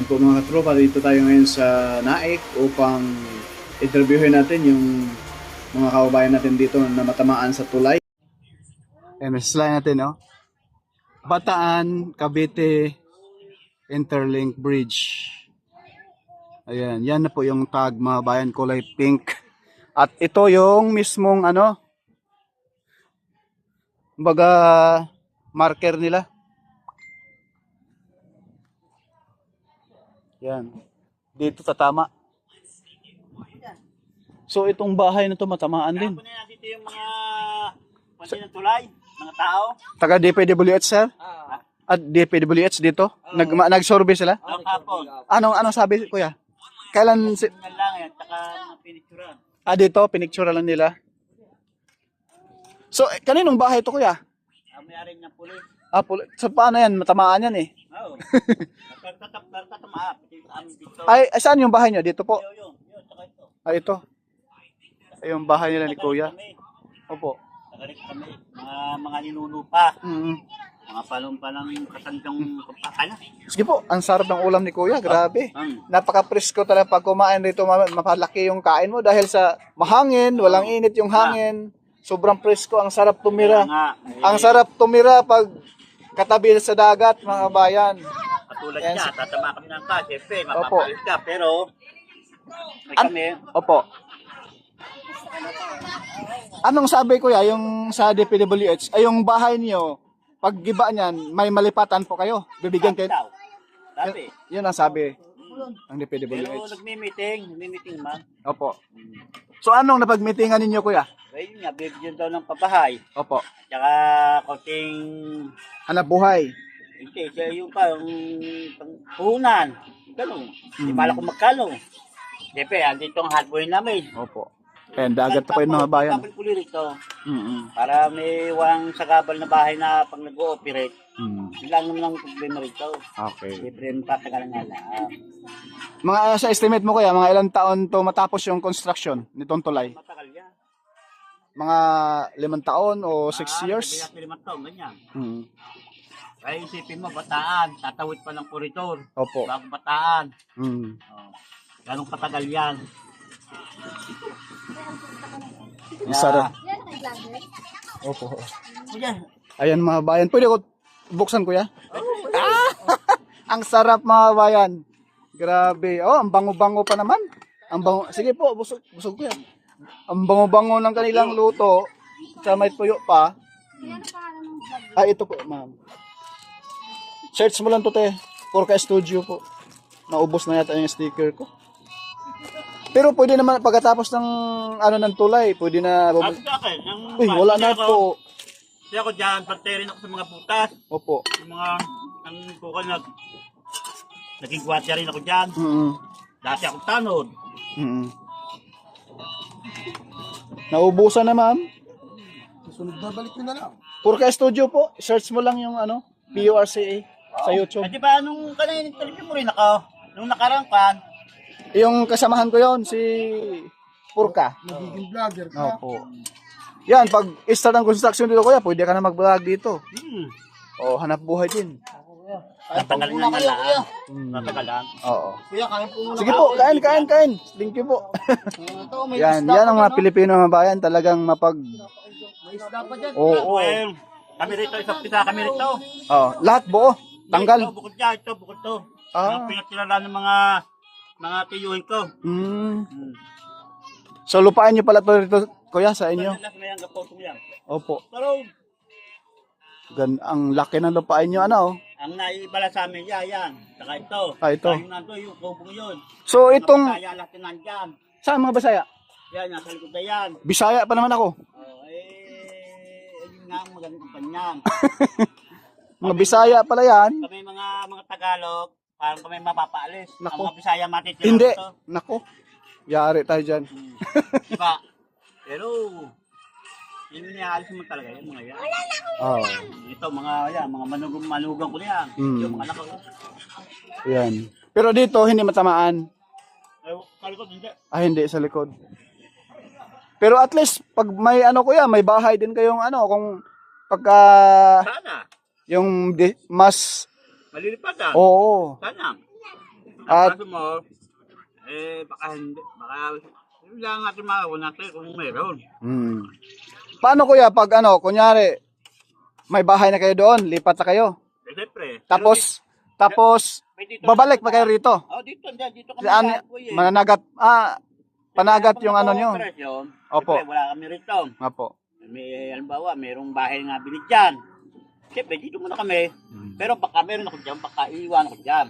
Yan po mga katropa, dito tayo ngayon sa Naik upang interviewin natin yung mga kababayan natin dito na matamaan sa tulay. Ayan, may slide natin, no? Bataan, Cavite, Interlink Bridge. Ayan, yan na po yung tag mga bayan, kulay pink. At ito yung mismong kumbaga marker nila. Yan. Dito sa tama. So itong bahay na to matamaan din. Kaya dito yung mga pati ng tulay, mga tao. Taga DPWH sir? At DPWH dito? Nag-survey sila? Kapon. Anong sabi kuya? Kailan Yan lang yan, taka mga pinicturan. dito pinicture lang nila. So kaninong bahay to kuya? May-ari ng pulis. So paano yan? Matamaan yan eh. Oo. Nagtatamaa, pati sa amin dito. Ay, saan yung bahay nyo? Dito po? Yun, saka ito. Ay, ito. Ay, yung bahay nila ni kuya. Opo. Nagalit kami, mga ninunupa. Mm. Mga palumpa ng kasandang kapakana. Sige po, ang sarap ng ulam ni kuya. Grabe. Mm. Napaka-presko talaga pag kumain dito. Mapalaki yung kain mo dahil sa mahangin, walang init yung hangin. Sobrang presko, ang sarap tumira. Ang sarap tumira pag katabi sa dagat, mga kabayan. Katulad Yan, niya, tatama kami ng ka, siyempre, Opo. mapapalit ka, pero may kami, Opo. Anong sabi kuya, yung sa DPWH, ay yung bahay niyo, pag giba niyan, may malipatan po kayo. Bibigyan kayo. daw. Sabi, Yun ang sabi ng pero DPWH. nagmi-meeting man. Opo. So anong napag-meetingan ninyo kuya? Ayun nga, bibigyan daw ng pabahay. Opo. Tsaka konting, Hanap buhay. hindi, siya yung pa, yung puhunan. Ganun. Hindi pala kung magkano. Siyempre, andito ang hardware namin. Opo. Ayan, dagat pa yung mga bayan. Tapos puli rito. Mm-mm. Para may walang sagabal na bahay na pag nag-ooperate, Mm. sila ang naman ang problema rito. Okay. Siyempre, patagalan nga lang. Mga sa estimate mo kuya, mga ilang taon to matapos yung construction nitong tulay? Matagal yan. Mga 5 taon o 6 years? Sabi natin 5 taon, ganyan. Mm. Kaya isipin mo, bataan, tatawid pa ng koridor. Opo. Bago bataan. Mm. Oh, ganong katagal yan. Ang sarap. Opo. Yan. Ayan mga bayan. Pwede ko buksan kuya? Ah! Ang sarap mga bayan. Grabe. Oh, ang bango-bango pa naman. Ang bango. Sige po, busog ko yan. Ang bango-bango ng kanilang luto. Sa may tuyo pa. Ay, ito po, ma'am. Search mo lang to, te. Porca Studio po. Naubos na yata yung sticker ko. Pero pwede naman pagkatapos ng ng tulay, pwede na Sabi sa akin, Uy, wala na po. Kaya ako dyan, pantay rin ako sa mga butas. Opo. Yung mga, ang kuko naging gwardya rin ako dyan. Mm. Dati akong tanod. Mm. Naubusan na, ma'am. Sunod na balik ko na lang. Porca Studio po. Search mo lang yung PURCA sa YouTube. At diba, nung kanina interview mo rin ako, nung nakarangkan, Yung kasamahan ko yon si Porca. Magiging vlogger ka. Opo. Yan, pag start ng construction dito kuya, pwede ka na mag-vlog dito. O, hanap buhay din. tatagal na nga lang. Hmm. Tatagalan. Oo. Kuya, kain po muna. Sige po, kain. Thank you po. Ito, may Yan, isda yan pa ang mga dyan, Pilipino mga bayan, talagang mapag... May isda pa dyan. Oo. Kami rito, isang pisa kami rito. Oh, lahat buo. Tanggal. Ito, bukod dyan, ito, bukod to. Ah. Ang pinagkilala ng mga tiyuhin ko. So, lupain nyo pala to rito, kuya, sa inyo. Wala na yung gapo yan. Opo. Pero, Ang laki ng lupain nyo, ang naibala sa amin, yan. Saka ito. Ah, ito. Yung nandun, yung kubong yun. So, itong... Kaya lahat yung nandyan. Saan mga Bisaya? Yan, nasa likod na yan. Bisaya pa naman ako. Yun nga ang magandang kanyang. Mga Bisaya pala yan. Kami mga Tagalog, parang kami mapapaalis. Nako. Ang mga Bisaya matitira Hindi. dito. Nako. Yari tayo dyan. Diba? Pero, yun yung niaalis mo talaga yan, mga yan. Oh. Ito, mga manugang ko na yan. Mm. Yung mga anak ko. Yan. Pero dito, hindi matamaan. Kalikot, hindi. Hindi sa likod. Pero at least, pag may kuya, may bahay din kayong kung pagka Sana. yung mas, Malilipatan. oo. Sana. At Kaso mo, baka hindi, baka yun lang natin makakuha natin kung meron. paano kuya pag ano, kunyari may bahay na kayo doon, lipat na kayo. Siyempre. Tapos babalik pa kayo rito. Dito, dito kami Saan sa Hardboy mananagat panagat yung ano nyo. Opo. Siyempre, wala kami rito. Opo. May, halimbawa, merong bahay nga binig dyan. Siyempre, dito muna kami. Pero baka meron ako dyan, baka iiwan ako dyan.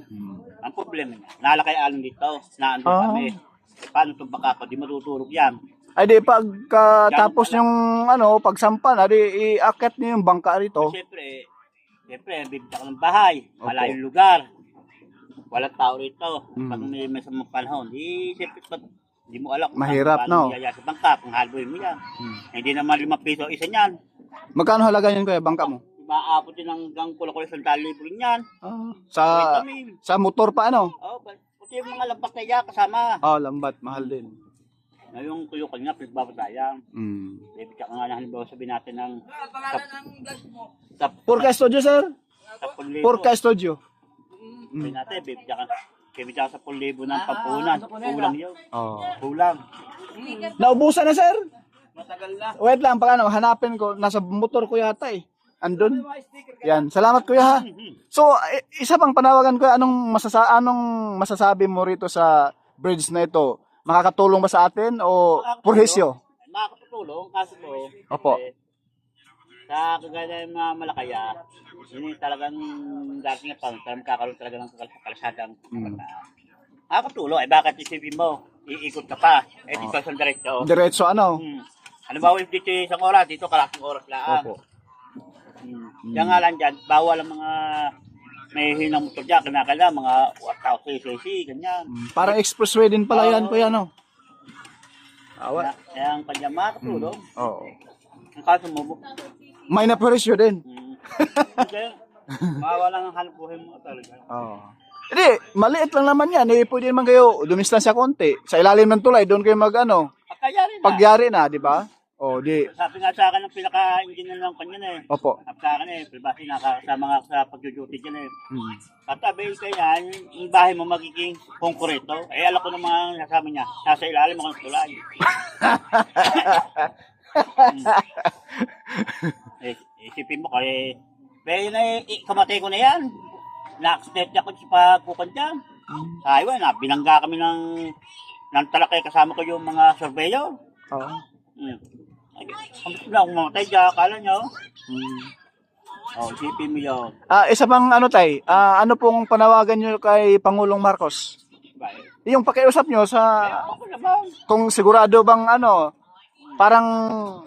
Ang problema niya, nalakay alon dito, naandun kami. Paano itong baka ko, di matutulog yan. Ay di pagkatapos yung ano, pagsampan, di iakyat niyo yung bangka rito. Siyempre, bibigyan ka ng bahay, malayong lugar. Walang tao rito. Pag may masamang panahon, siyempre, hindi mo alam kung Mahirap, no? yaya sa bangka, kung halboy mo yan. Hindi naman 5 piso isa niyan. Magkano halaga yun kuya, bangka mo? Maabot din hanggang kulo-kulo 100,000 rin yan. Sa motor pa ano? Puti yung mga lampak na iya kasama. Lambat, mahal din. Ngayong tuyo ka nga, pinagbabatayan. Bibigyan ka nga na halimbawa sabihin natin ng... Purka Studio, sir? 10,000. Purka Studio. Sabihin natin, bibigyan ka sa 10,000 ng pampunan. Kulang yun. Oh. Kulang. Naubusan na, sir? Matagal na. Wait lang, hanapin ko. Nasa motor ko yata eh. Andun. Yan. Salamat kuya ha. So, isa pang panawagan ko, anong masasabi mo rito sa bridge na ito? Makakatulong ba sa atin o purhisyo? Makakatulong kasi po. Opo. Sa kagaya ng mga Malakaya, yun talagang dating pa, kakaroon talaga ng kalasadang makakatulong. Bakit isipin mo? Iikot ka pa. Dito sa diretso. Diretso ano? Ano ba dito isang oras? Dito kalaking oras lang. Opo. Yan nga lang dyan, bawal ang mga may hinang motor dyan, kinakala, mga 1,000 cc, ganyan. Parang expressway din pala yan, kuya, no? Kaya ang kanya makatulong. Oo. Ang kaso mo, May napresyo din. mawala ang hanap-buhay mo talaga. Oo. Hindi, maliit lang naman yan. Pwede naman kayo dumistansya konti. Sa ilalim ng tulay, doon kayo pagyari na, di ba? Di. Sabi nga sa akin ng pinaka-engineer ng kanya Opo. Sabi sa akin pribasi nakasama nga sa pag-duty dyan At sabi kaya, yung bahay mo magiging konkreto. Alam ko naman nasabi niya, nasa ilalim ako ng tulay. Isipin mo kaya, kamatay ko na yan. Na-accident ako sa pagkukan dyan. Sabi binangga kami ng talakay kasama ko yung mga surveyor. Oo. Kamusta na akong mamatay dyan, akala nyo? Isipin mo yun. Isa pang tay, ano pong panawagan nyo kay Pangulong Marcos? Yung pakiusap nyo sa, kung sigurado bang parang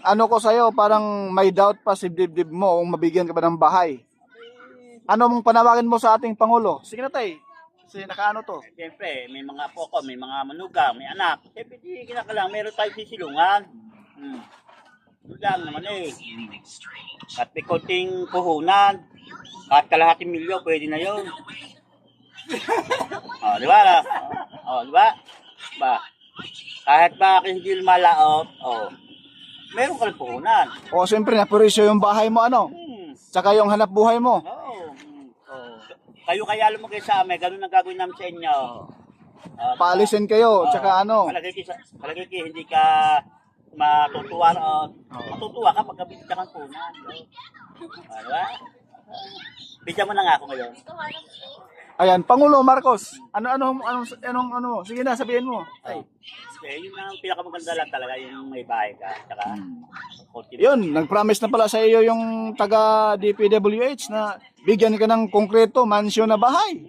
ko sa'yo, parang may doubt pa si dibdib mo kung mabigyan ka ba ng bahay. Ano mong panawagan mo sa ating Pangulo? Sige na tay, kasi nakaano to. Siyempre, may mga apo ko, may mga manugang, may anak. Siyempre, di kinakalang, meron tayo sisilungan. Lang naman At may konting puhunan. Kahit kalahating milyo, pwede na yun. Di ba? Di ba? Kahit ba hindi lumalaot, meron ka rin puhunan. Siyempre, napurisyo yung bahay mo, Tsaka yung hanap buhay mo. Kayo kaya lumagay sa amin, ganun ang gagawin namin sa inyo. Paalisin kayo, tsaka Palagay ki, hindi ka matutuwa. Matutuwa ka pag kabit ka ng punan. Diba? Bigyan mo na nga ako ngayon. Ayan, Pangulo Marcos. Ano? Sige na, sabihin mo. Yun ang pinakamaganda lang talaga, yung may bahay ka. Tsaka, yun, nag-promise na pala sa iyo yung taga DPWH na bigyan ka ng konkreto mansyon na bahay.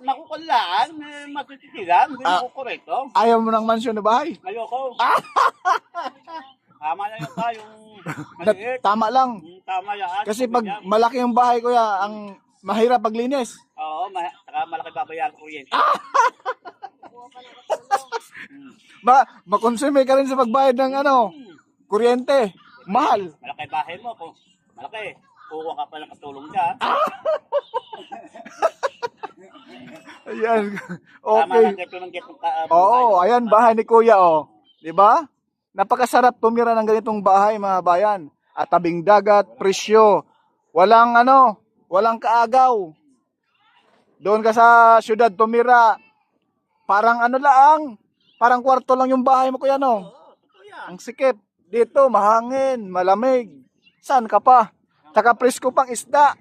Nakukulaan, matutitigan, hindi nakukureto. Ayaw mo ng mansyon na bahay? Ayoko. Tama na yun pa, yung maliit. Tama lang. Tama yan. Kasi pag malaki yung bahay, kuya, ang mahirap paglinis. Oo, saka malaki babayaran ko yun. Makonsume ka rin sa pagbayad ng kuryente. Mahal. Malaki bahay mo ko. Malaki. Kuha ka pa ng katulong dyan. Ayan. Tama Okay. lang ito ng getong Oo, ayan, bahay ni kuya, Di ba? Napakasarap tumira ng ganitong bahay, mga bayan. At tabing dagat, presyo. Walang walang kaagaw. Doon ka sa syudad tumira. Parang ano lang, parang kwarto lang yung bahay mo kuya no. Oo, totoo yan. Ang sikip. Dito mahangin, malamig. Saan ka pa? Saka presko pang isda.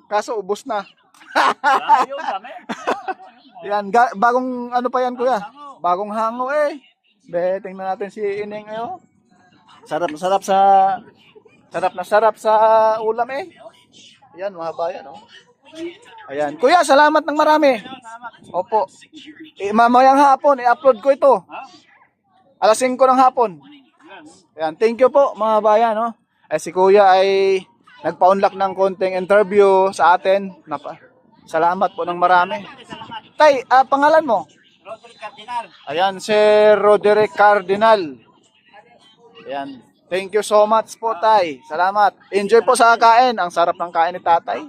Kaso ubos na. Kaya yun kami. Yan, bagong ano pa yan kuya? Bagong hango eh. Be, tingnan natin si Ining ayo. Sarap na sarap sa ulam eh. Yan mga bayan oh. Ayan. Kuya, salamat ng marami. Opo. Mamayang hapon, i-upload ko ito. Alas 5 ng hapon. Ayan, thank you po mga bayan no. Si Kuya ay nagpa-unlock ng konting interview sa atin. Salamat po ng marami. Tay, pangalan mo? Roderick Cardinal. Ayan, si Roderick Cardinal. Ayan. Thank you so much po, Tay. Salamat. Enjoy po sa kain. Ang sarap ng kain ni Tatay.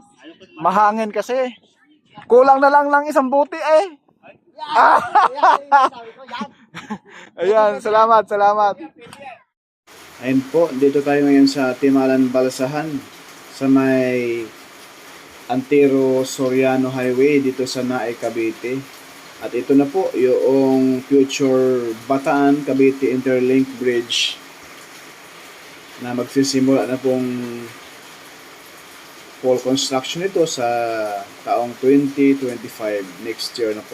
Mahangin kasi. Kulang na lang ng isang buti eh. Ayan, salamat. Ayun po, dito tayo ngayon sa Timalan, Balsahan. Sa may Antero Soriano Highway dito sa Naay, Cavite. At ito na po yung future Bataan Cavite Interlink Bridge na magsisimula na pong full construction ito sa taong 2025 next year na po.